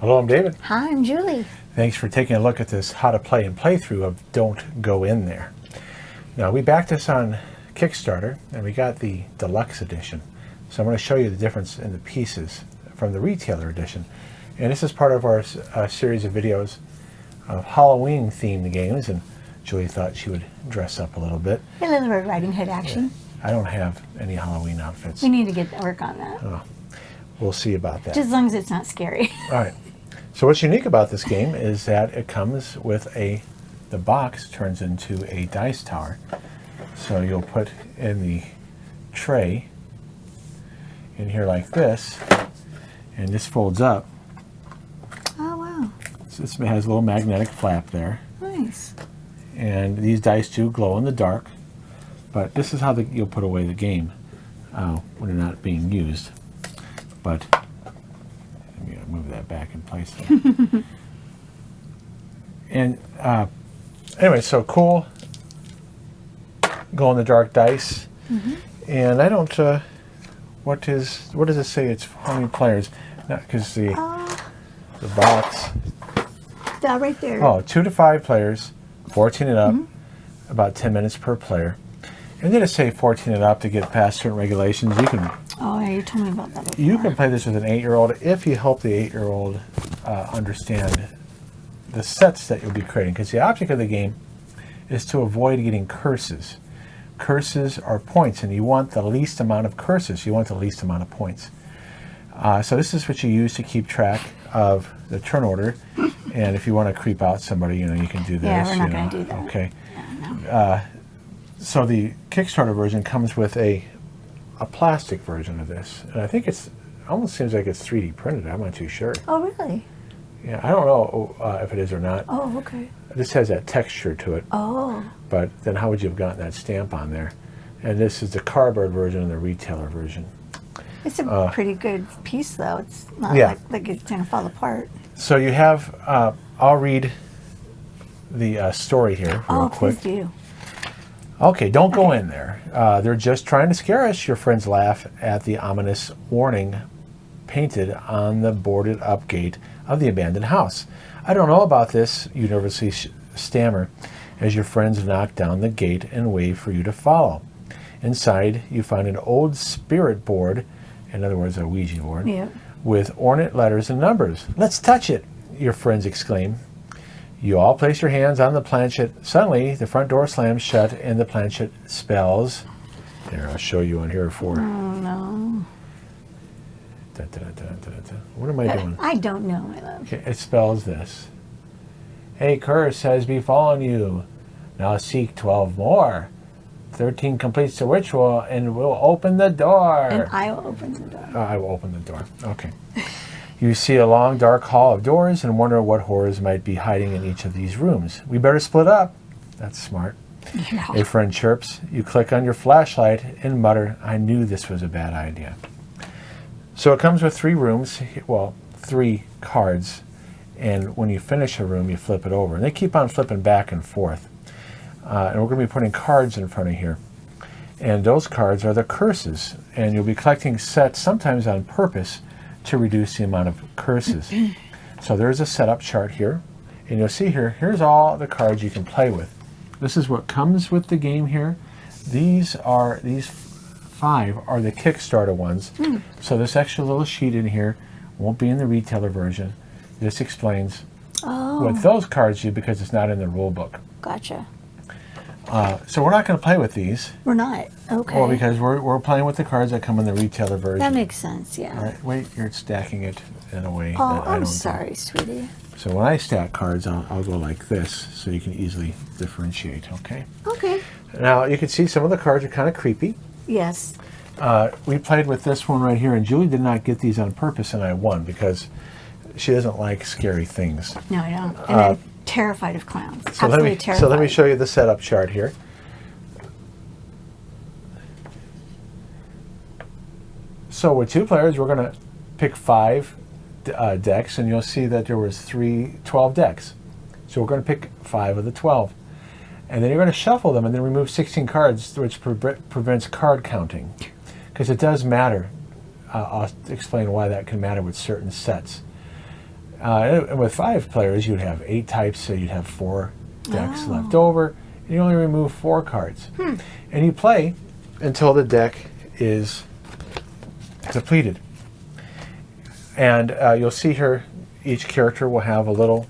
Hello, I'm David. Hi, I'm Julie. Thanks for taking a look at this how to play and playthrough of Don't Go In There. Now, we backed this on Kickstarter and we got the deluxe edition. So I'm going to show you the difference in the pieces from the retailer edition. And this is part of our series of videos of Halloween themed games, and Julie thought she would dress up a little bit. A little Red Riding Hood action. Yeah, I don't have any Halloween outfits. We need to get to work on that. Oh, we'll see about that. Just as long as it's not scary. All right. So what's unique about this game is that it comes with the box turns into a dice tower. So you'll put in the tray in here like this, and this folds up. Oh, wow. So this has a little magnetic flap there. Nice. And these dice do glow in the dark, but this is how you'll put away the game when they're not being used. But I'm going to move that back in place there. And anyway, so cool glow-in-the-dark dice. Mm-hmm. And I don't, what does it say? It's how many players? Not because the box. Right there. Oh, 2 to 5 players, 14 and up, about 10 minutes per player. And then it say 14 and up to get past certain regulations. You can. Oh, yeah, you told me about that before. You can play this with an 8-year-old if you help the 8-year-old understand the sets that you'll be creating. Because the object of the game is to avoid getting curses. Curses are points, and you want the least amount of curses. You want the least amount of points. So this is what you use to keep track of the turn order. And if you want to creep out somebody, you can do this. Yeah, we're not going to do that. Okay. Yeah, no. So the Kickstarter version comes with a plastic version of this, and I think almost seems like it's 3D printed. I'm not too sure. Oh, really? Yeah, I don't know if it is or not. Oh, okay. This has that texture to it. Oh. But then how would you have gotten that stamp on there? And this is the cardboard version and the retailer version. It's a pretty good piece, though. It's not like it's going to fall apart. So you have, I'll read the story here real quick. Please do. Okay, don't go in there. They're just trying to scare us. Your friends laugh at the ominous warning painted on the boarded up gate of the abandoned house. I don't know about this, you nervously stammer as your friends knock down the gate and wave for you to follow. Inside, you find an old spirit board, in other words, a Ouija board, with ornate letters and numbers. Let's touch it, your friends exclaim. You all place your hands on the planchette. Suddenly, the front door slams shut and the planchette spells. There, I'll show you on here for. Oh, no. What am I doing? I don't know, my love. Okay, it spells this. A curse has befallen you. Now seek 12 more. 13 completes the ritual and will open the door. And I will open the door. I will open the door. Okay. You see a long, dark hall of doors and wonder what horrors might be hiding in each of these rooms. We better split up. That's smart. Yeah. A friend chirps. You click on your flashlight and mutter, I knew this was a bad idea. So it comes with 3 rooms, 3 cards, and when you finish a room, you flip it over. And they keep on flipping back and forth. And we're going to be putting cards in front of here. And those cards are the curses. And you'll be collecting sets, sometimes on purpose, to reduce the amount of curses. So there's a setup chart here, and you'll see here's all the cards you can play with. This is what comes with the game here. These 5 are the Kickstarter ones. So this extra little sheet in here won't be in the retailer version. This explains what those cards do because it's not in the rule book. Gotcha. So we're not going to play with these. We're not. Okay. Well, because we're playing with the cards that come in the retailer version. That makes sense, yeah. All right, wait, you're stacking it in a way Oh, that I don't I'm sorry, sweetie. So when I stack cards, I'll go like this, so you can easily differentiate, okay? Okay. Now, you can see some of the cards are kind of creepy. Yes. We played with this one right here, and Julie did not get these on purpose, and I won, because she doesn't like scary things. No, I don't. And I'm terrified of clowns. So Absolutely terrified. So let me show you the setup chart here. So with 2 players, we're going to pick 5 decks, and you'll see that there was 12 decks. So we're going to pick 5 of the 12. And then you're going to shuffle them and then remove 16 cards, which prevents card counting. Because it does matter. I'll explain why that can matter with certain sets. And with 5 players, you'd have 8 types, so you'd have 4 decks left over. And you only remove 4 cards. And you play until the deck is depleted. And you'll see here, each character will have a little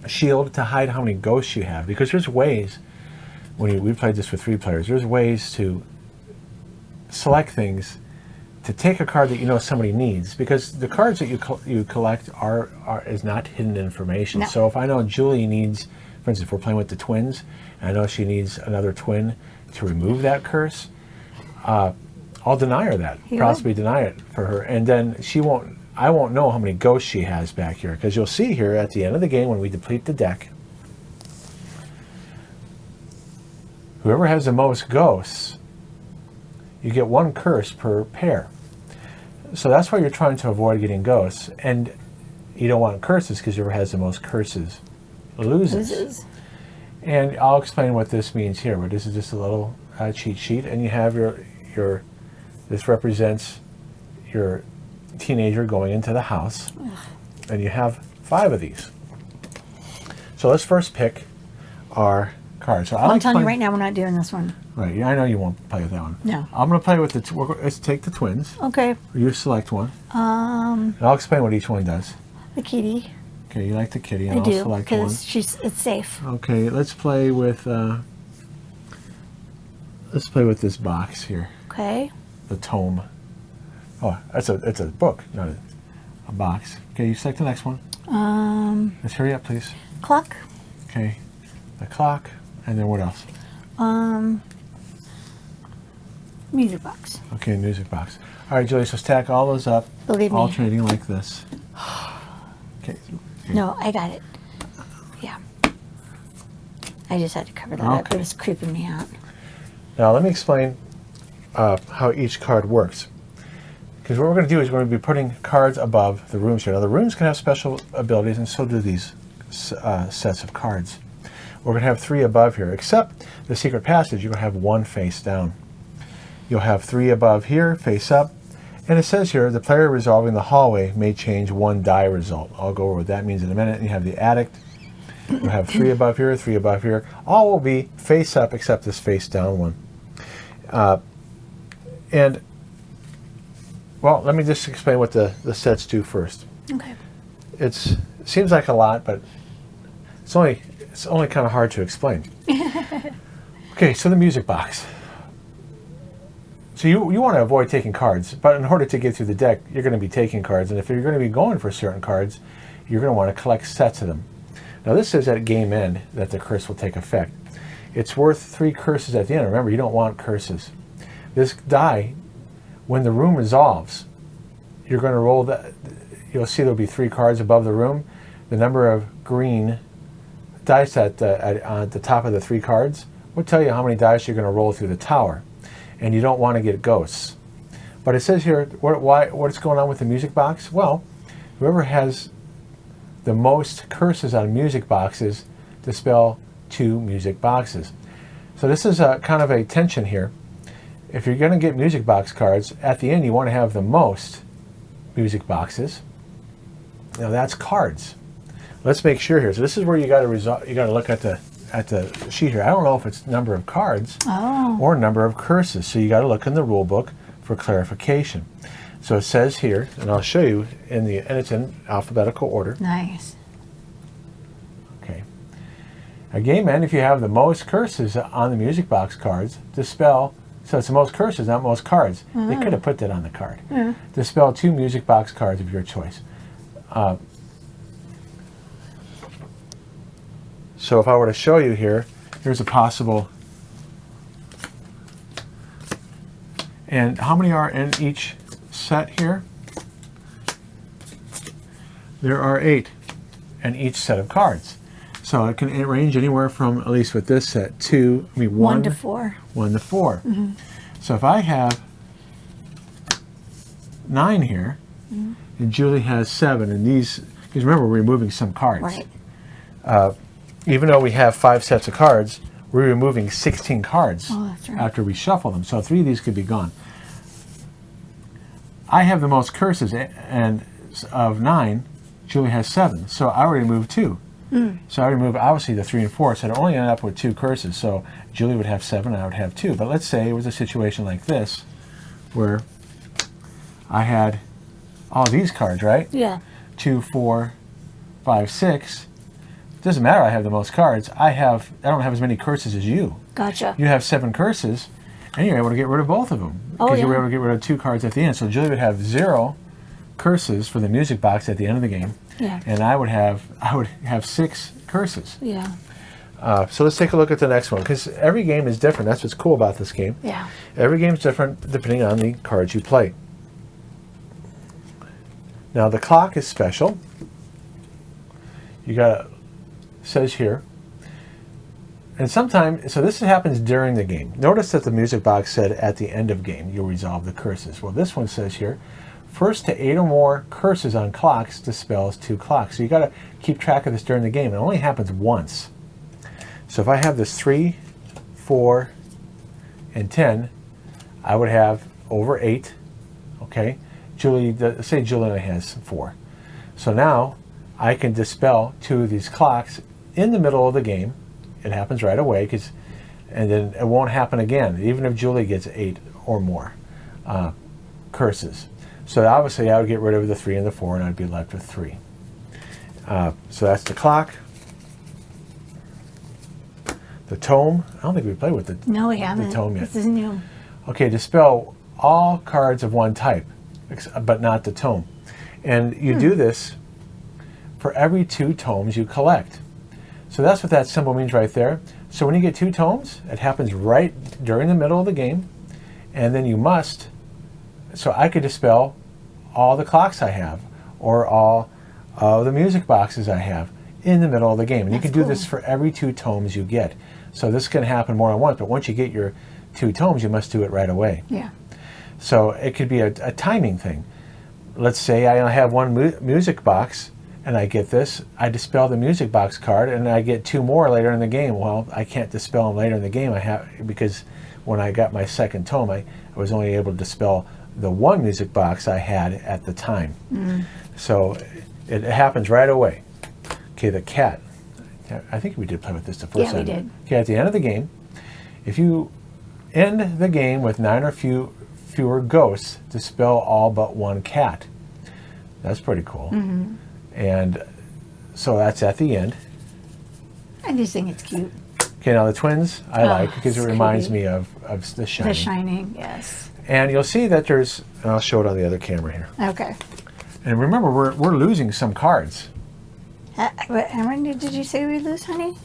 shield to hide how many ghosts you have. Because there's ways, when we played this with 3 players, there's ways to select things to take a card that you know somebody needs, because the cards that you collect is not hidden information. No. So if I know Julie needs, for instance, if we're playing with the twins, and I know she needs another twin to remove that curse, I'll deny her that, possibly deny it for her, and then I won't know how many ghosts she has back here, because you'll see here at the end of the game when we deplete the deck, whoever has the most ghosts, you get 1 curse per pair. So that's why you're trying to avoid getting ghosts. And you don't want curses, because whoever has the most curses loses. And I'll explain what this means here. But this is just a little cheat sheet. And you have your this represents your teenager going into the house. And you have 5 of these. So let's first pick our cards. So I'm telling you right now, we're not doing this one. Right, yeah, I know you won't play with that one. No. I'm going to play with let's take the twins. Okay. You select one. And I'll explain what each one does. The kitty. Okay, you like the kitty, and I I'll do, select one. because it's safe. Okay, let's play with this box here. Okay. The tome. Oh, it's a book, not a box. Okay, you select the next one. Let's hurry up, please. Clock. Okay, the clock, and then what else? Music box. Okay, music box. All right, Julie, so stack all those up, Believe me. alternating like this. Okay. No, I got it. Yeah. I just had to cover that up. It was creeping me out. Now, let me explain how each card works. Because what we're going to do is we're going to be putting cards above the rooms here. Now, the rooms can have special abilities, and so do these sets of cards. We're going to have 3 above here, except the secret passage, you're going to have 1 face down. You'll have 3 above here, face up. And it says here, the player resolving the hallway may change 1 die result. I'll go over what that means in a minute. And you have the addict. You'll have 3 above here, 3 above here. All will be face up except this face down one. Well, let me just explain what the sets do first. Okay. It seems like a lot, but it's only kind of hard to explain. Okay, so the music box. So you want to avoid taking cards, but in order to get through the deck, you're going to be taking cards, and if you're going to be going for certain cards, you're going to want to collect sets of them. Now this says at game end that the curse will take effect. It's worth 3 curses at the end. Remember, you don't want curses. This die, when the room resolves, you're going to roll that. You'll see there'll be 3 cards above the room. The number of green dice at the top of the 3 cards will tell you how many dice you're going to roll through the tower. And you don't want to get ghosts. But it says here, what's going on with the music box? Well, whoever has the most curses on music boxes dispel 2 music boxes. So this is kind of a tension here. If you're going to get music box cards, at the end you want to have the most music boxes. Now that's cards. Let's make sure here. So this is where you got to look at the sheet here. I don't know if it's number of cards or number of curses. So you got to look in the rule book for clarification. So it says here, and I'll show you and it's in alphabetical order. Nice. Okay. At game end, if you have the most curses on the music box cards, dispel. So it's the most curses, not most cards. They could have put that on the card. Dispel 2 music box cards of your choice. So if I were to show you here, here's a possible. And how many are in each set here? There are 8 in each set of cards. So it can range anywhere from, at least with this set, 1 to 4. 1 to 4. So if I have 9 here, and Julie has 7, and these, because remember we're removing some cards. Right. Even though we have 5 sets of cards, we're removing 16 cards after we shuffle them. So 3 of these could be gone. I have the most curses, and of 9. Julie has 7, so I already moved 2. So I already moved, obviously, the 3 and 4, so I'd only end up with 2 curses. So Julie would have 7, I would have 2. But let's say it was a situation like this, where I had all these cards, right? Yeah. 2, 4, 5, 6. It doesn't matter. I have the most cards. I don't have as many curses as you. Gotcha. You have 7 curses, and you're able to get rid of both of them because you were able to get rid of 2 cards at the end. So Julie would have 0 curses for the music box at the end of the game, and I would have 6 curses. Yeah. So let's take a look at the next one, because every game is different. That's what's cool about this game. Yeah. Every game is different depending on the cards you play. Now the clock is special. You got, says here, and sometimes, so this happens during the game. Notice that the music box said at the end of game you'll resolve the curses. Well, this one says here, first to 8 or more curses on clocks dispels 2 clocks. So you got to keep track of this during the game. It only happens once. So if I have this 3, 4, and 10, I would have over 8. Okay, Julie, say Julie only has 4. So now I can dispel 2 of these clocks in the middle of the game. It happens right away, and then it won't happen again, even if Julie gets 8 or more curses. So obviously I would get rid of the 3 and the 4, and I'd be left with 3. So that's the clock. The tome. I don't think we played with No, we haven't. the tome yet. This is new. Okay, dispel all cards of one type, but not the tome. And you do this for every 2 tomes you collect. So that's what that symbol means right there. So when you get 2 tomes, it happens right during the middle of the game, and then you must, so I could dispel all the clocks I have, or all of the music boxes I have in the middle of the game. And That's you can do cool. this for every 2 tomes you get. So this can happen more than once, but once you get your 2 tomes, you must do it right away. Yeah. So it could be a timing thing. Let's say I only have 1 music box, and I get this. I dispel the music box card, and I get 2 more later in the game. Well, I can't dispel them later in the game. Because when I got my second tome, I was only able to dispel the 1 music box I had at the time. So it happens right away. Okay, the cat. I think we did play with this the first time. Yeah, we did. Okay, at the end of the game, if you end the game with 9 or fewer ghosts, dispel all but 1 cat. That's pretty cool. And so that's at the end. I just think it's cute. Okay, now the twins I like because it it's reminds pretty. me of The Shining. The Shining, yes. And you'll see that there's, and I'll show it on the other camera here. Okay. And remember, we're losing some cards. How many did you say we lose, honey?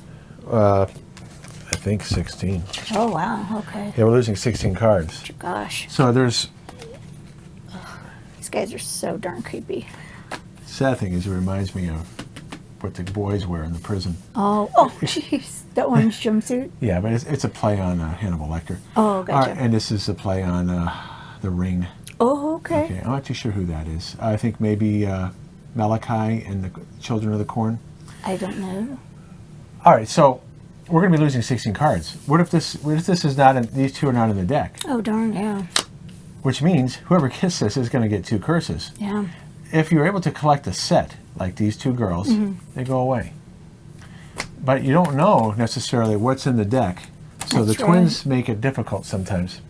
I think 16. Oh, wow. Okay. Yeah, we're losing 16 cards. Gosh. So there's, These guys are so darn creepy. sad thing is it reminds me of what the boys wear in the prison. Oh, jeez. The orange jumpsuit? Yeah, but it's a play on Hannibal Lecter. Oh, gotcha. And this is a play on The Ring. Oh, okay. Okay, I'm not too sure who that is. I think maybe Malachi and the Children of the Corn. I don't know. All right, so we're going to be losing 16 cards. What if this is not in, these 2 are not in the deck? Oh, darn, yeah. Which means whoever gets this is going to get 2 curses. Yeah. If you're able to collect a set, like these 2 girls, they go away. But you don't know necessarily what's in the deck, so That's the twins make it difficult sometimes.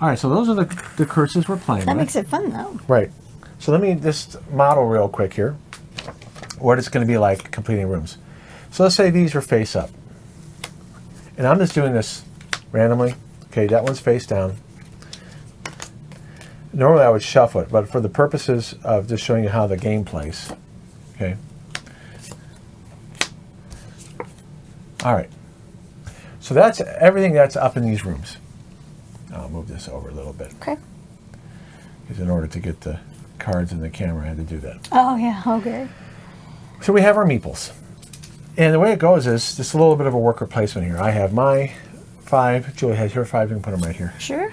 All right, so those are the curses we're playing That with. makes it fun, though. Right. So let me just model real quick here what it's going to be like completing rooms. So let's say these are face up. And I'm just doing this randomly. Okay, that one's face down. Normally I would shuffle it, but for the purposes of just showing you how the game plays. Okay. All right. So that's everything that's up in these rooms. I'll move this over a little bit. Okay. Because in order to get the cards in the camera, I had to do that. Oh, yeah, okay. So we have our meeples. And the way it goes is just a little bit of a worker placement here. I have my 5. Julie has her 5. You can put them right here. Sure.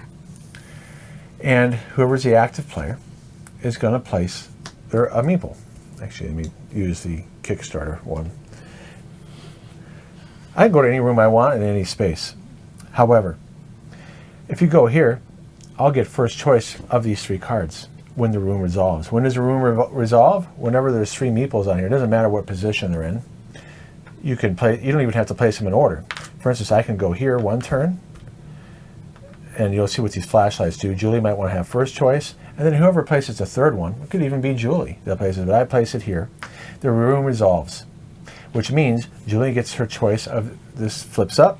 And whoever's the active player is going to place a meeple. Actually, let me use the Kickstarter one. I can go to any room I want in any space. However, if you go here, I'll get first choice of these 3 cards. when the room resolves. When does the room resolve? Whenever there's 3 meeples on here. It doesn't matter what position they're in. You can play. You don't even have to place them in order. For instance, I can go here 1 turn, and you'll see what these flashlights do. Julie might want to have first choice, and then whoever places the 3rd one, it could even be Julie that places it, but I place it here. The room resolves, which means Julie gets her choice of this flips up.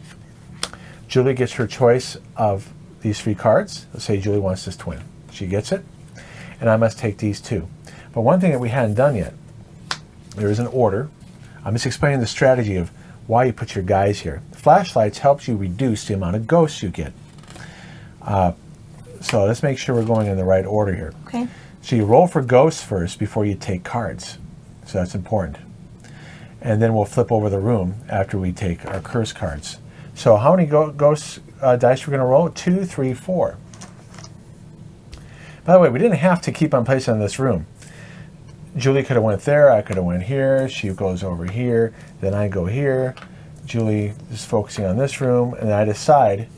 Julie gets her choice of these 3 cards. Let's say Julie wants this twin. She gets it, and I must take these 2. But one thing that we hadn't done yet, there is an order. I'm just explaining the strategy of why you put your guys here. Flashlights helps you reduce the amount of ghosts you get. So let's make sure we're going in the right order here. Okay. So you roll for ghosts first before you take cards. So that's important. And then we'll flip over the room after we take our curse cards. So how many ghosts dice we're going to roll? 2, 3, 4. By the way, we didn't have to keep on placing in this room. Julie could have went there, I could have went here, she goes over here, then I go here. Julie is focusing on this room, and then I decide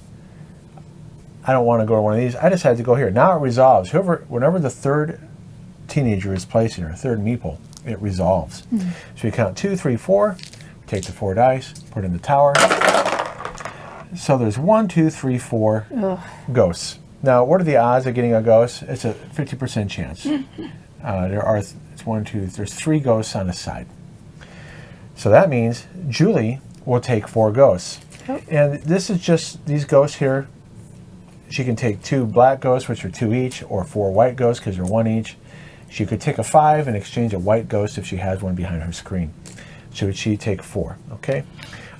I don't want to go to one of these. I decide to go here. Now it resolves. Whenever the 3rd teenager is placed here, 3rd meeple, it resolves. Mm-hmm. So you count 2, 3, 4, take the 4 dice, put in the tower. So there's 1, 2, 3, 4 ghosts. Now, what are the odds of getting a ghost? It's a 50% chance. There's 3 ghosts on a side. So that means Julie will take 4 ghosts. Oh. And this is just these ghosts here. She can take 2 black ghosts, which are 2 each, or 4 white ghosts, because they're 1 each. She could take a 5 and exchange a white ghost if she has one behind her screen. So she take 4, okay?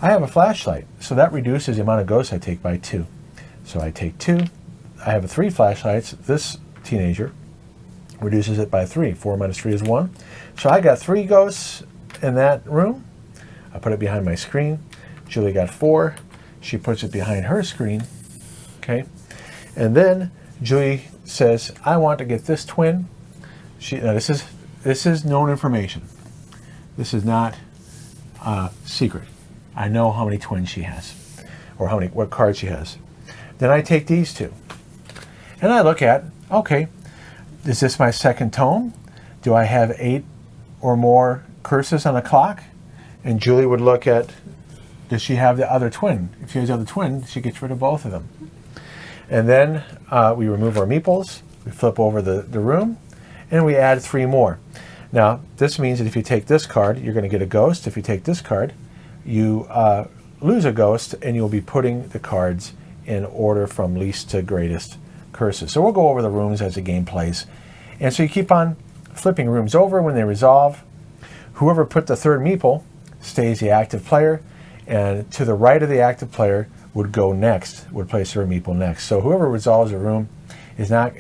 I have a flashlight, so that reduces the amount of ghosts I take by 2. So I take 2. I have 3 flashlights. This teenager reduces it by 3. 4 minus 3 is 1. So I got 3 ghosts in that room. I put it behind my screen. Julie got 4. She puts it behind her screen, okay? And then Julie says, I want to get this twin. Now this is known information. This is not secret. I know how many twins she has, or what cards she has. Then I take these 2. And I look at, okay, is this my 2nd tome? Do I have 8 or more curses on a clock? And Julie would look at, does she have the other twin? If she has the other twin, she gets rid of both of them. And then we remove our meeples, we flip over the room, and we add 3 more. Now, this means that if you take this card, you're going to get a ghost. If you take this card, you lose a ghost, and you'll be putting the cards in order from least to greatest curses. So we'll go over the rooms as the game plays. And so you keep on flipping rooms over when they resolve. Whoever put the 3rd meeple stays the active player, and to the right of the active player would go next, would place their meeple next. So whoever resolves a room is not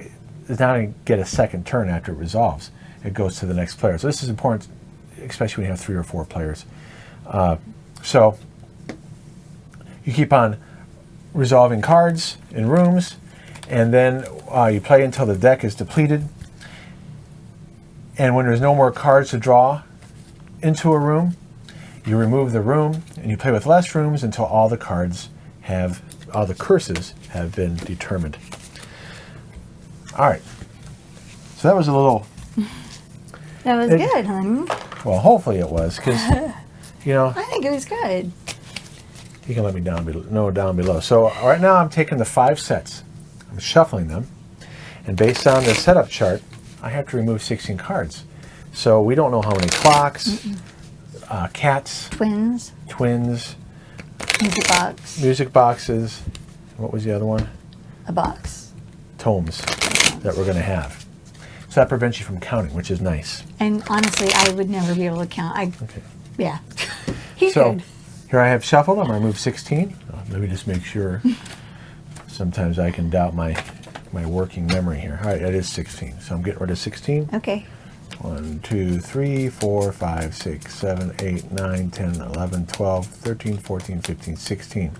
going to get a 2nd turn after it resolves. It goes to the next player. So this is important, especially when you have 3 or 4 players. So you keep on resolving cards in rooms, and then you play until the deck is depleted. And when there's no more cards to draw into a room, you remove the room, and you play with less rooms until all the curses have been determined. All right. So that was a little... That was good, honey. Well, hopefully it was, because, you know... I think it was good. You can let me know down below. So right now I'm taking the 5 sets. I'm shuffling them. And based on the setup chart, I have to remove 16 cards. So we don't know how many clocks, cats, twins, music boxes. What was the other one? A box. Tomes that we're going to have. So that prevents you from counting, which is nice. And honestly, I would never be able to count. Okay. Yeah. He's so good. Here I have shuffled them. I removed 16. Let me just make sure. Sometimes I can doubt my working memory here. All right, it is 16. So I'm getting rid of 16. Okay. 1, 2, 3, 4, 5, 6, 7, 8, 9, 10, 11, 12, 13, 14, 15, 16.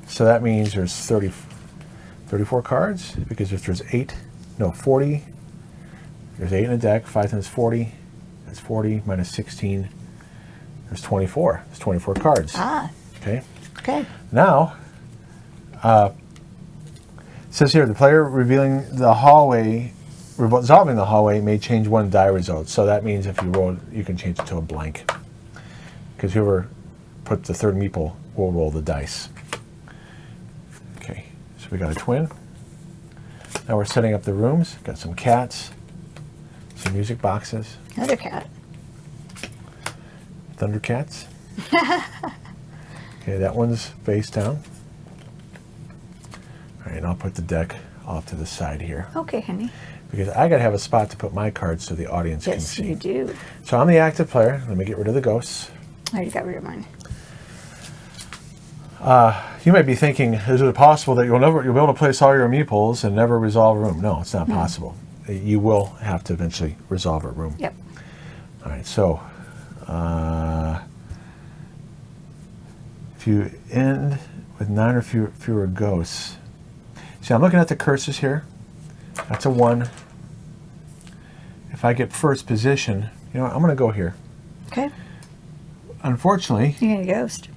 So that means there's 34 cards, because if there's 40, there's 8 in the deck, 5 times 40, that's 40 minus 16, there's 24. There's 24 cards. Ah. Okay. Okay. Now, it says here, the player revealing the hallway resolving the hallway may change one die result. So that means if you roll, you can change it to a blank. Because whoever put the third meeple will roll the dice. Okay, so we got a twin. Now we're setting up the rooms. Got some cats, some music boxes. Another cat. Thundercats. Okay, that one's face down. All right, and I'll put the deck off to the side here. Okay, honey. Because I got to have a spot to put my cards so the audience can see. Yes, you do. So I'm the active player. Let me get rid of the ghosts. I already got rid of mine. You might be thinking, is it possible that you'll be able to place all your meeples and never resolve a room? No, it's not possible. You will have to eventually resolve a room. Yep. All right, so if you end with 9 or fewer ghosts, see, I'm looking at the curses here. That's a 1. If I get first position, you know what, I'm going to go here. Okay. Unfortunately, You get a ghost.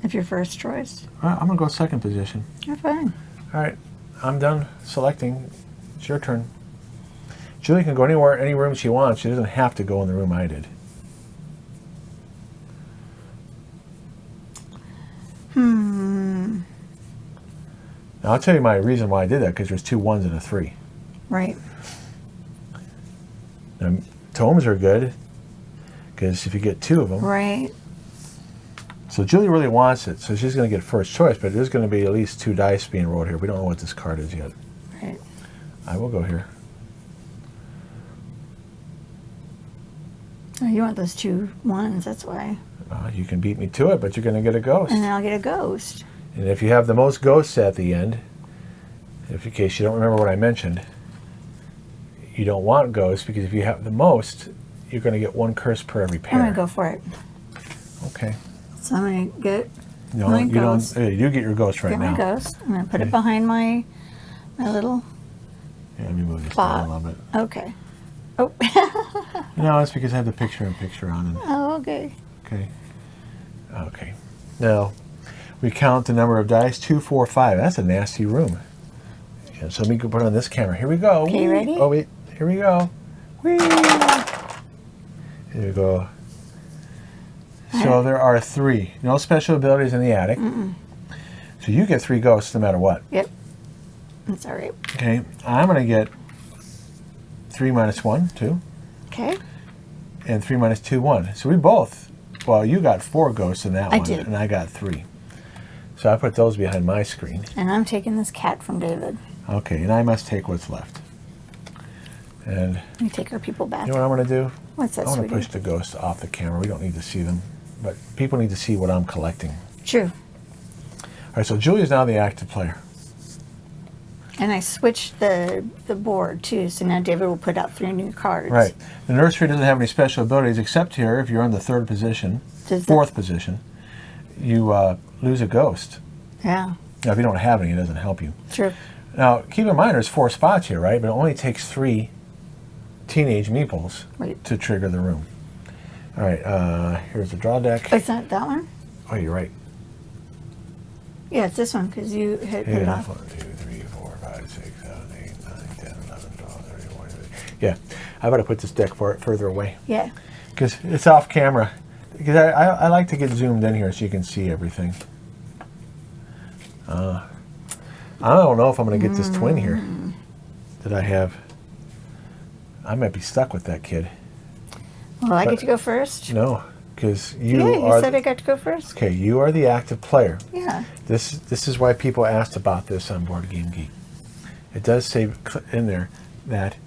If you're first choice. I'm going to go second position. You're fine. All right, I'm done selecting. It's your turn. Julie can go anywhere, any room she wants. She doesn't have to go in the room I did. Now, I'll tell you my reason why I did that, because there's 2 1s and a 3. Right. Now, tomes are good, because if you get 2 of them. Right. So Julie really wants it, so she's going to get first choice, but there's going to be at least 2 dice being rolled here. We don't know what this card is yet. Right. I will go here. Oh, you want those 2 1s, that's why. You can beat me to it, but you're going to get a ghost. And then I'll get a ghost. And if you have the most ghosts at the end, if in case you don't remember what I mentioned, you don't want ghosts, because if you have the most, you're going to get 1 curse per every pair. I'm going to go for it. Okay. So I'm going to get No, my you ghost. don't. You get your ghost right Get now. my ghost. I'm going to put Okay. it behind my little Yeah, let me move this spot. down a little bit. Okay. Oh. No, it's because I have the picture on. And, Oh, okay. okay. Okay. Now, we count the number of dice. 2, 4, 5. That's a nasty room. Yeah, so let me go put it on this camera. Here we go. Okay, Whee! ready? Oh, wait. Here we go. Whee! Here we go. So there are 3. No special abilities in the attic. So you get 3 ghosts no matter what. Yep. That's all right. Okay. I'm going to get 3 minus 1, 2. Okay. And 3 minus 2, 1. So we both, well, you got 4 ghosts in that I one. did. And I got 3. So I put those behind my screen. And I'm taking this cat from David. Okay. And I must take what's left. And Let me take our people back. you know what I'm going to do? What's that, I want to sweetie? push the ghosts off the camera. We don't need to see them. But people need to see what I'm collecting. True. All right. So Julia's now the active player. And I switched the board too, so now David will put out 3 new cards. Right. The nursery doesn't have any special abilities except here, if you're in the 3rd position, Does 4th position, you lose a ghost. Yeah. Now, if you don't have any, it doesn't help you. True. Now, keep in mind, there's 4 spots here, right? But it only takes 3 teenage meeples Right. to trigger the room. All right, here's the draw deck. Is that one? Oh, you're right. Yeah, it's this one because you hit Here, it that's off. 1, 2, 3, 4, 5, 6, 7, 8, 9, 10, 11, 12, 13, 14, 15. Yeah, I better put this deck further away. Yeah. Because it's off camera. Because I like to get zoomed in here so you can see everything. I don't know if I'm going to get this twin here that I have. I might be stuck with that kid. Well, I get to go first? No, because you Yeah, you are. said I got to go first? Okay, you are the active player. Yeah. This is why people asked about this on Board Game Geek. It does say in there that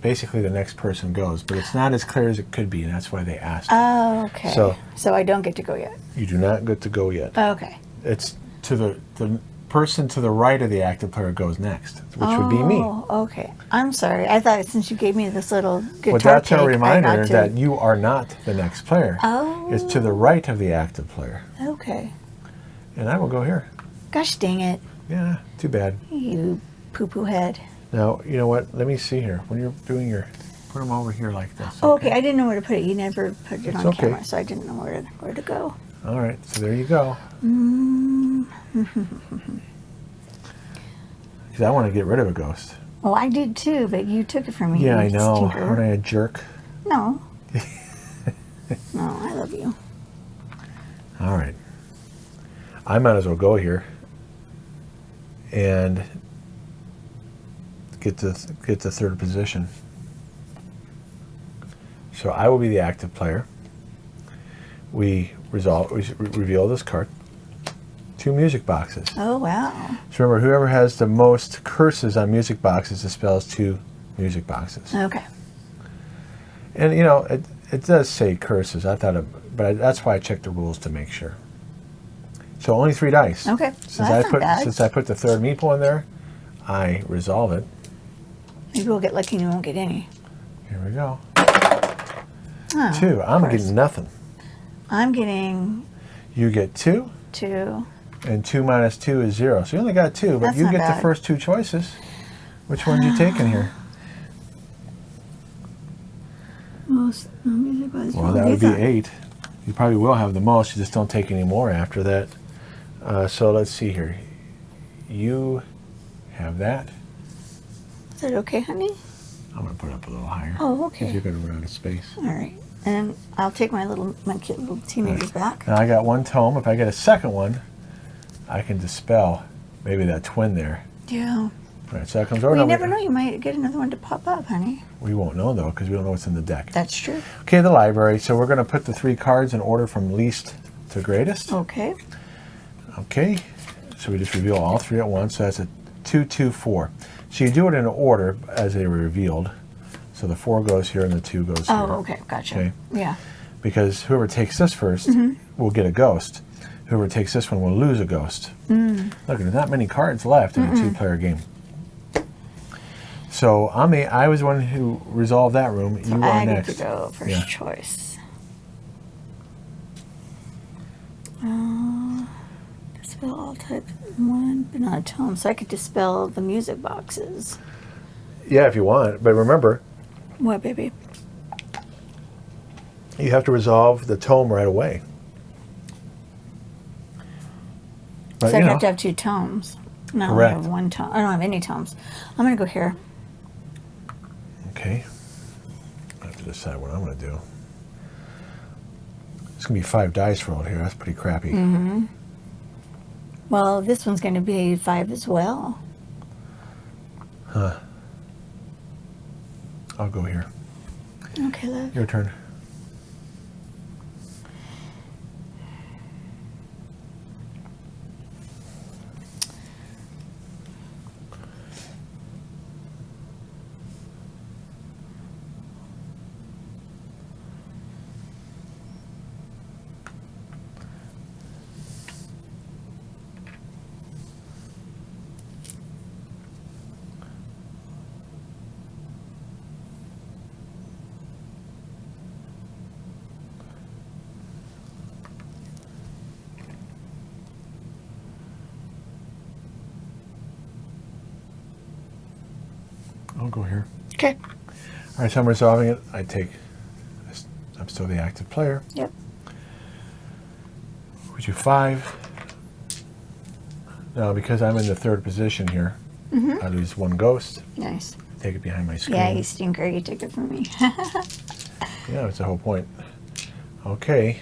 basically the next person goes, but it's not as clear as it could be, and that's why they asked. Oh, okay. So I don't get to go yet? you do not get to go yet. Okay. It's to the person to the right of the active player goes next, which would be me. Oh, okay. I'm sorry. I thought since you gave me this little guitar Well, that's pick, a I reminder got to... that you are not the next player. Oh. It's to the right of the active player. Okay. And I will go here. Gosh dang it. Yeah, too bad. You poo-poo head. Now, you know what? Let me see here. When you're doing your... Put them over here like this. Oh, okay. I didn't know where to put it. You never put it It's on okay. camera, so I didn't know where to go. All right, so there you go. Because I want to get rid of a ghost. Oh, I did too, but you took it from me. Yeah, you I know. stinker. Aren't I a jerk? No. No, I love you. All right. I might as well go here and get to third position. So I will be the active player. We reveal this card. 2 music boxes. Oh, wow. So remember, whoever has the most curses on music boxes dispels 2 music boxes. Okay. And you know, it does say curses. But that's why I checked the rules to make sure. So only 3 dice. Okay. Since Well, that's not bad. since I put the third meeple in there, I resolve it. Maybe we'll get lucky and we won't get any. Here we go. Oh, 2. I'm getting nothing. I'm getting You get 2. 2. And 2 minus 2 is 0. So you only got 2, but That's you not get bad. the first 2 choices. Which one you taking here? Most music was Well, that would be 8. You probably will have the most. You just don't take any more after that. So let's see here. You have that. Is that okay, honey? I'm going to put it up a little higher. Oh, okay. Because you're going to run out of space. All right. And I'll take my cute little teenagers back. Now I got 1 tome. If I get a second one, I can dispel maybe that twin there. Yeah. All right, so that comes over. Well, you Now never know. You might get another one to pop up, honey. We won't know, though, because we don't know what's in the deck. That's true. Okay, the library. So we're going to put the 3 cards in order from least to greatest. Okay. Okay. So we just reveal all 3 at once. So that's a 2, 2, 4. So you do it in order as they were revealed. So the 4 goes here and the 2 goes here. Oh, okay. Gotcha. Okay. Yeah. Because whoever takes this first will get a ghost. Whoever takes this one will lose a ghost. Look, there's not many cards left in a 2-player game. So I was the one who resolved that room. So you I are get next. to go first choice. Dispel all types 1, but not a tome. So I could dispel the music boxes. Yeah, if you want. But remember, What, baby? you have to resolve the tome right away. But, So I you know, have to have 2 tomes. No, Correct. I have 1 tome. I don't have any tomes. I'm going to go here. okay. I have to decide what I'm going to do. It's going to be 5 dice rolled here. That's pretty crappy. Well, this one's going to be 5 as well. Huh. I'll go here. Okay, love. Your turn. I'll go here. Okay. All right, so I'm resolving it. I'm still the active player. Yep. We do 5. Now, because I'm in the 3rd position here, I lose 1 ghost. Nice. Take it behind my screen. Yeah, you stinker. You took it from me. Yeah, that's the whole point. Okay.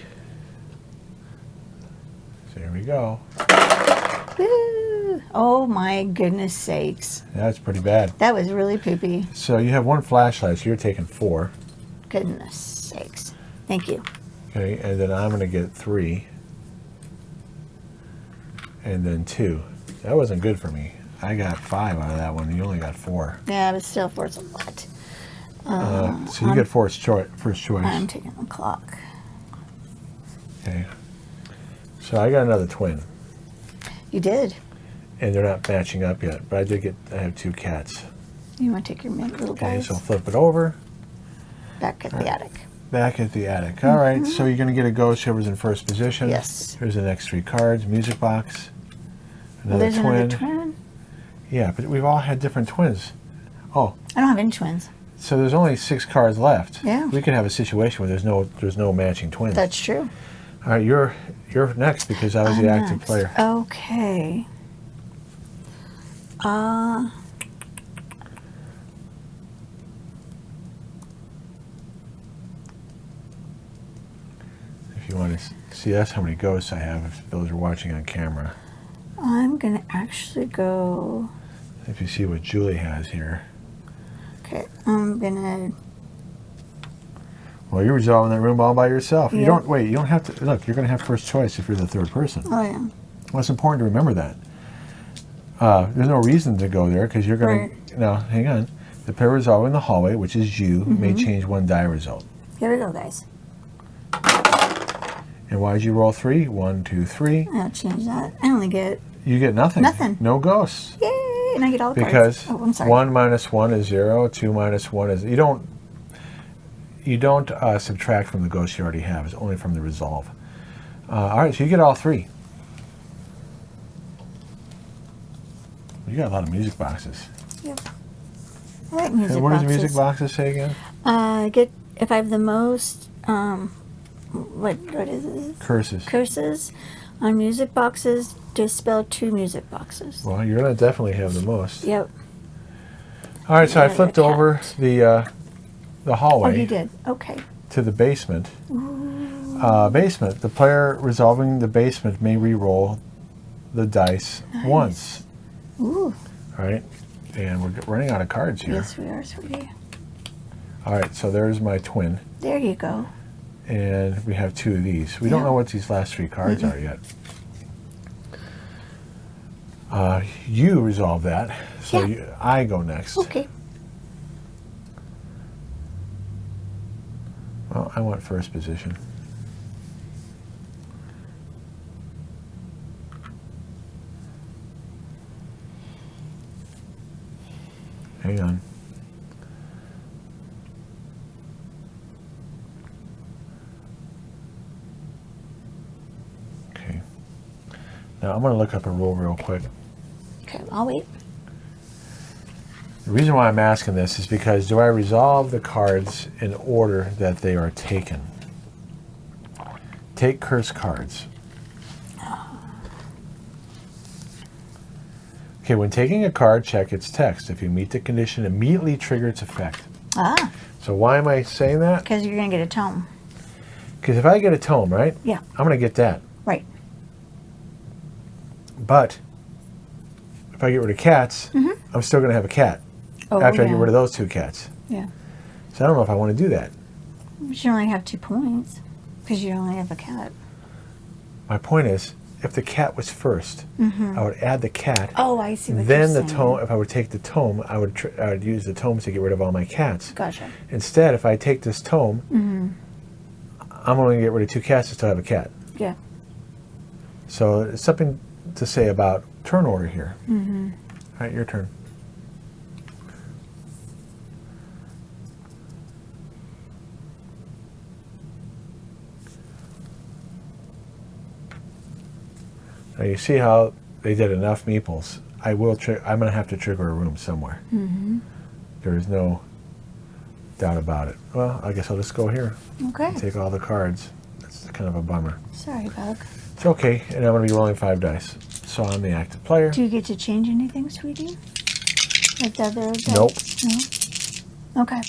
So here we go. Woo. Oh, my goodness sakes. That's pretty bad. That was really poopy. So you have 1 flashlight, so you're taking 4. Goodness sakes. Thank you. Okay, and then I'm going to get 3. And then 2. That wasn't good for me. I got 5 out of that one. You only got 4. Yeah, but still, 4's a lot. So you get first choice. I'm taking the clock. Okay. So I got another twin. You did. And they're not matching up yet, but I have 2 cats. You want to take your little Okay, guys so flip it over. back at the attic. Back at the attic. All right, so you're going to get a ghost, whoever's in first position. Yes. Here's the next 3 cards. Music box. Well, Another there's twin. another twin. Yeah, but we've all had different twins. Oh, I don't have any twins. so there's only 6 cards left. Yeah. We could have a situation where there's no matching twins. That's true. All right, you're next because I was the I'm active next. player. Okay. If you want to see, that's how many ghosts I have, if those are watching on camera. I'm going to actually go... If you see what Julie has here. Okay, I'm going to... Well, you're resolving that room all by yourself. Yeah. You don't, wait, you don't have to, look, you're going to have first choice if you're the third person. Oh, yeah. Well, it's important to remember that. There's no reason to go there because you're going to, now, hang on. The pair resolving the hallway, which is you, may change one die result. Here we go, guys. And why did you roll 3? 1, 2, 3. I'll change that. I only get... You get nothing. Nothing. No ghosts. Yay! And I get all the Because cards. Oh, I'm sorry. 1 minus 1 is 0. 2 minus 1 is... You don't subtract from the ghosts you already have. It's only from the resolve. All right, so you get all 3. You got a lot of music boxes. Yep. I like music And what boxes. does music boxes say again? I get, if I have the most, what is it? Curses. On music boxes, dispel 2 music boxes. Well, you're going to definitely have the most. Yep. All right, so I Yeah, flipped the over cat. the hallway. Oh, you did? Okay. To the basement. Basement. The player resolving the basement may re-roll the dice once. Ooh. All right, and we're running out of cards here. Yes, we are, sweetie. All right, so there's my twin, There you go. and we have 2 of these. We don't know what these last 3 cards are yet. You resolve that, so I go next. Okay. Well, I want first position. Hang on. Okay. Now I'm going to look up a rule real quick. Okay, I'll wait. The reason why I'm asking this is because do I resolve the cards in order that they are taken? Take cursed cards. Okay, when taking a card, check its text. If you meet the condition, immediately trigger its effect. Ah, So why am I saying that? because you're going to get a tome. Because if I get a tome, right? Yeah. I'm going to get that. Right. But if I get rid of cats, I'm still going to have a cat Oh, after I yeah. get rid of those 2 cats. Yeah. So I don't know if I want to do that. But you only have 2 points because you only have a cat. My point is, if the cat was first, I would add the cat. Oh, I see what Then you're the saying. tome. If I would take the tome, I would use the tomes to get rid of all my cats. Gotcha. Instead, if I take this tome, I'm only going to get rid of 2 cats to still have a cat. Yeah. So it's something to say about turn order here. All right, your turn. Now you see how they did enough meeples. I'm going to have to trigger a room somewhere. There is no doubt about it. Well, I guess I'll just go here. Okay. Take all the cards. That's kind of a bummer. Sorry, Bug. It's okay, and I'm going to be rolling 5 dice. So I'm the active player. Do you get to change anything, sweetie? Like the other dice? Nope. No? Okay.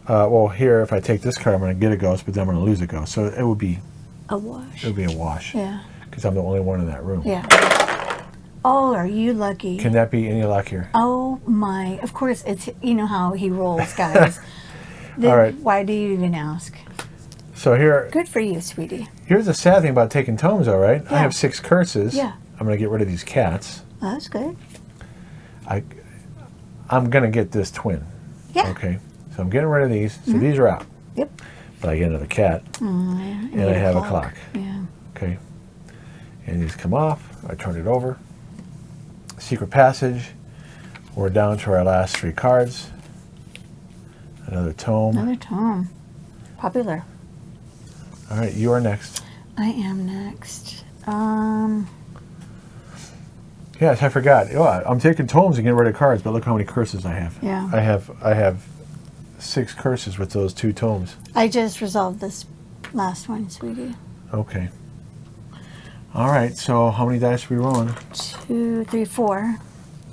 Well, here, if I take this card, I'm going to get a ghost, but then I'm going to lose a ghost. So it would be A wash. a wash. Yeah. Because I'm the only one in that room. Yeah. Oh, are you lucky? Can that be any luckier? Oh my! Of course, it's you know how he rolls, guys. All right. Why do you even ask? So here, Good for you, sweetie. here's the sad thing about taking tomes, though, right? I Yeah. have 6 curses. Yeah. I'm going to get rid of these cats. Oh, that's good. I'm going to get this twin. Yeah. Okay. So I'm getting rid of these. So these are out. Yep. But I get another cat, And and I have a clock. Yeah. Okay. And these come off. I turn it over. Secret passage. We're down to our last 3 cards. Another tome. Another tome. Popular. All right, you are next. I am next. Yes, I forgot. Oh, I'm taking tomes and getting rid of cards, but look how many curses I have. Yeah. I have 6 curses with those 2 tomes. I just resolved this last one, sweetie. Okay. All right, so how many dice are we rolling? 2, 3, 4.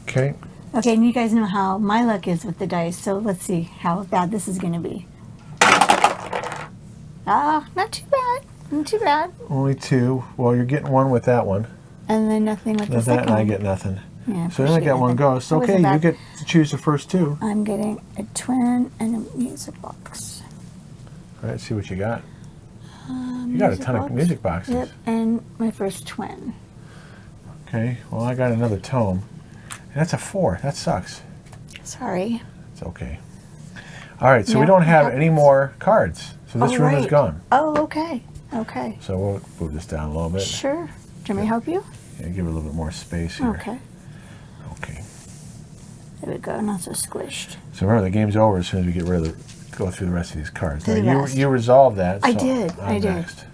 Okay. Okay, and you guys know how my luck is with the dice, so let's see how bad this is going to be. Ah, not too bad. Not too bad. Only 2. Well, you're getting 1 with that one. And then nothing with the That, second and I one. get nothing. Yeah, So then I get 1 ghost. That wasn't Okay, you bad. get to choose the first 2. I'm getting a twin and a music box. All right, see what you got. You got a ton of music boxes. Yep, and my first twin. Okay, well, I got another tome. And that's a 4. That sucks. Sorry. It's okay. All right, so we No, don't have it any happens. more cards. So this room is right. gone. Oh, okay. Okay. So we'll move this down a little bit. Sure. Do you want me to help you? Yeah, give it a little bit more space here. Okay. Okay. There we go. Not so squished. So remember, the game's over as soon as we get rid of go through the rest of these cards. Do the Now, rest. you resolved that. I so did, I'm I did. Next.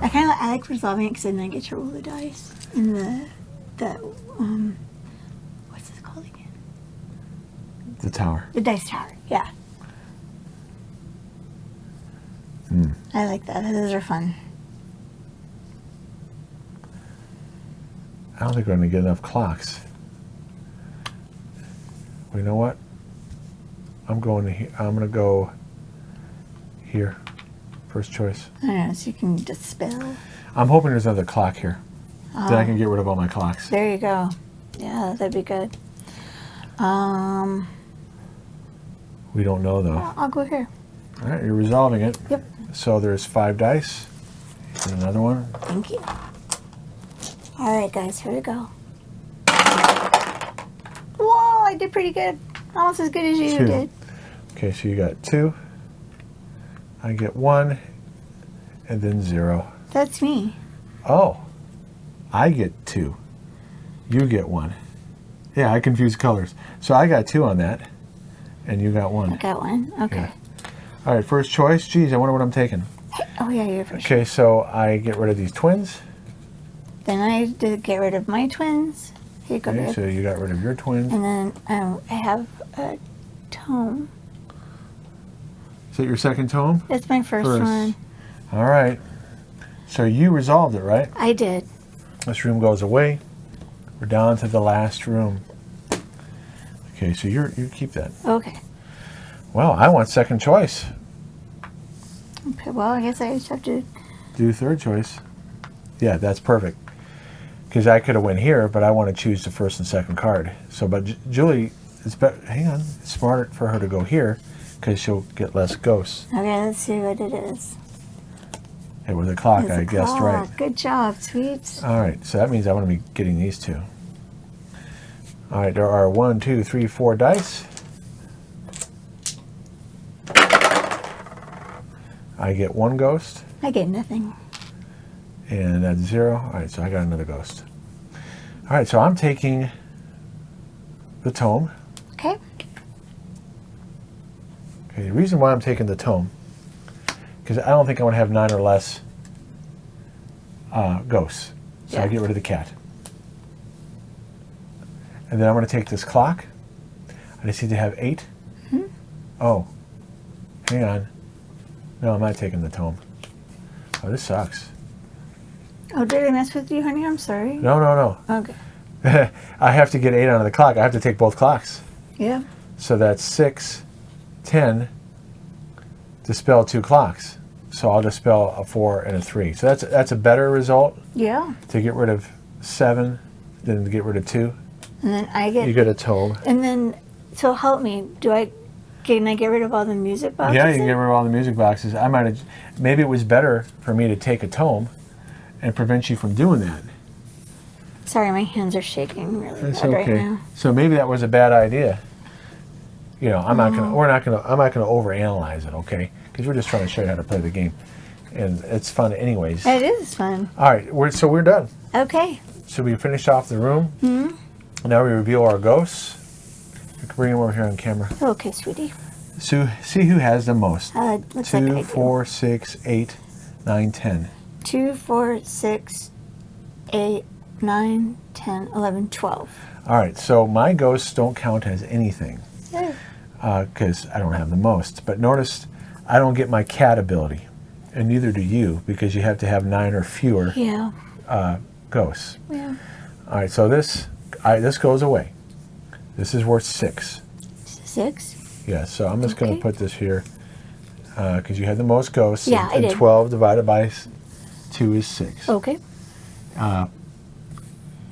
I like resolving it because then I get to roll the dice in the what's this called again? The tower. The dice tower. Yeah. I like that. Those are fun. I don't think we're going to get enough clocks. Well, you know what? I'm going to go here. First choice. I don't know, so you can dispel. I'm hoping there's another clock here. Then I can get rid of all my clocks. There you go. Yeah, that'd be good. We don't know though. I'll go here. All right, you're resolving it. Yep. So there's 5 dice. And another one. Thank you. All right, guys, here we go. Whoa, I did pretty good. Almost as good as you 2. did. Okay, so you got 2. I get 1, and then 0. That's me. Oh, I get 2. You get 1. Yeah, I confused colors. So I got 2 on that, and you got 1. I got one. Okay. Yeah. All right, first choice. Geez, I wonder what I'm taking. Oh, yeah, you're for sure. Okay, so I get rid of these twins. Then I did get rid of my twins. Here you go, Okay, babe. so you got rid of your twins. And then I have a tome. Is that your second tome? That's my first one. All right. So you resolved it, right? I did. This room goes away. We're down to the last room. Okay, so you keep that. Okay. Well, I want second choice. Okay, well, I guess I just have to... Do third choice. Yeah, that's perfect. Because I could have went here, but I want to choose the first and second card. So, but Julie, hang on, it's smarter for her to go here because she'll get less ghosts. Okay, let's see what it is. Hey, with the clock, It's I a guessed clock. right. Good job, sweet. All right, so that means I want to be getting these 2. All right, there are 1, 2, 3, 4 dice. I get 1 ghost, I get nothing. and that's 0. All right, so I got another ghost. All right, so I'm taking the tome. Okay. Okay, the reason why I'm taking the tome, because I don't think I want to have 9 or less ghosts. So I Yeah. get rid of the cat. And then I'm going to take this clock. I just need to have 8. Oh, hang on. No, I'm not taking the tome. Oh, this sucks. Oh, did I mess with you, honey? I'm sorry. No, no, Okay. no. I have to get 8 out of the clock. I have to take both clocks. Yeah. So that's 6, 10, dispel 2 clocks. So I'll dispel a 4 and a 3. So that's a better result Yeah. to get rid of 7 than to get rid of 2. And then I get... You get a tome. And then, so help me. Can I get rid of all the music boxes? Yeah, you can get rid of all the music boxes. I might have, maybe it was better for me to take a tome and prevent you from doing that. Sorry, my hands are shaking really That's bad okay. right now. So maybe that was a bad idea. You know, I'm not gonna overanalyze it, okay? Because we're just trying to show you how to play the game, and it's fun anyways. It is fun. All right, we're done. Okay. So we finished off the room. Now we reveal our ghosts. You can bring them over here on camera. Okay, sweetie. So see who has the most. Looks like I 2, do. 4, 6, 8, 9, 10. 2, 4, 6, 8, 9, 10, 11, 12. All right, so my ghosts don't count as anything Yeah. because I don't have the most. But notice I don't get my cat ability, and neither do you because you have to have 9 or fewer Yeah. ghosts. Yeah. All right, so this goes away. This is worth 6. 6. Yeah, so I'm just going Okay. to put this here. because you had the most ghosts. Yeah, I and did. 12 divided by 2 is 6. Okay.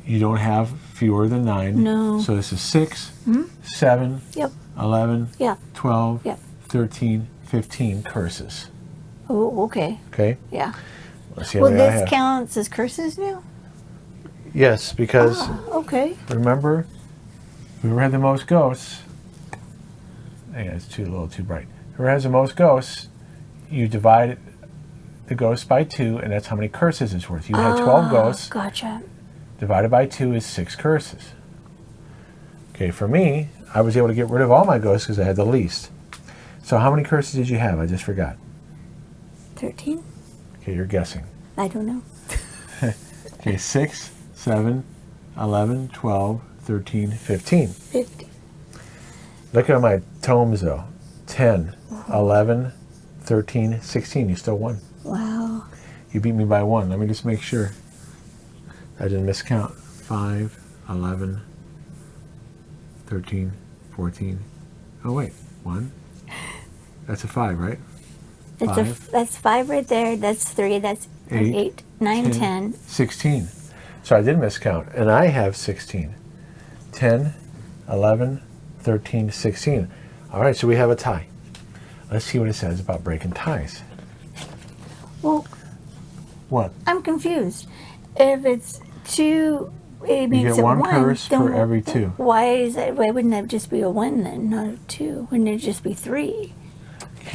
You don't have fewer than 9. No. So this is 6, 7, Yep. 11, Yeah. 12, Yep. 13, 15 curses. Oh, okay. Okay? Yeah. Let's see how Well, many I this have. counts as curses now? Yes, because Okay. remember, whoever had the most ghosts, yeah, it's a little too bright. Whoever has the most ghosts, you divide the ghosts by 2, and that's how many curses it's worth. You had 12 ghosts. Gotcha. Divided by 2 is 6 curses. Okay, for me, I was able to get rid of all my ghosts because I had the least. So how many curses did you have? I just forgot. 13? Okay, you're guessing. I don't know. Okay, 6, 7, 11, 12, 13, 15. 50. Look at my tomes though. 10, 11, 13, 16. You still won. Wow. You beat me by 1. Let me just make sure I didn't miscount. 5, 11, 13, 14. Oh wait, 1. That's a 5, right? That's 5 right there. That's 3. That's 8, 9, 10. 16. So I did miscount, and I have 16. 10, 11, 13, 16. All right, so we have a tie. Let's see what it says about breaking ties. Well, What? I'm confused. If it's 2, it makes get it one 1. curse then for every 2. Why is that? Why wouldn't that just be a 1 then, not a 2? Wouldn't it just be 3?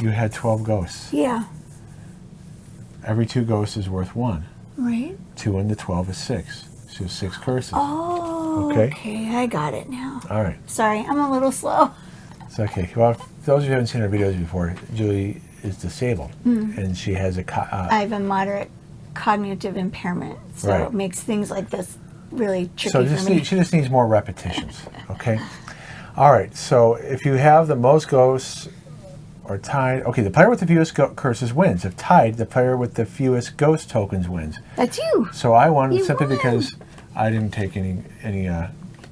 You had 12 ghosts. Yeah. Every 2 ghosts is worth 1. Right. 2 into 12 is 6. So 6 curses. Oh, Okay. okay. I got it now. All right. Sorry, I'm a little slow. It's okay. Well, for those of you who haven't seen our videos before, Julie is disabled, and she has a I have a moderate cognitive impairment, so Right. it makes things like this really tricky so for me. she just needs more repetitions. Okay. All right. So if you have the most ghosts or tied, okay, the player with the fewest curses wins. If tied, the player with the fewest ghost tokens wins. That's you. So I won You simply won. because I didn't take any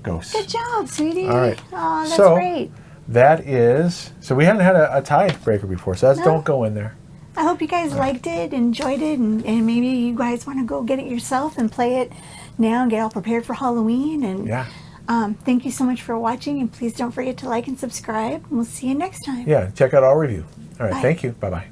ghosts. Good job, sweetie. All right. Oh, that's So- great. That is, so we haven't had a tiebreaker before, so that's No. don't go in there. I hope you guys liked it, enjoyed it, and maybe you guys want to go get it yourself and play it now and get all prepared for Halloween. And Yeah. thank you so much for watching, and please don't forget to like and subscribe. And we'll see you next time. Yeah, check out our review. All right, Bye. thank you. Bye-bye.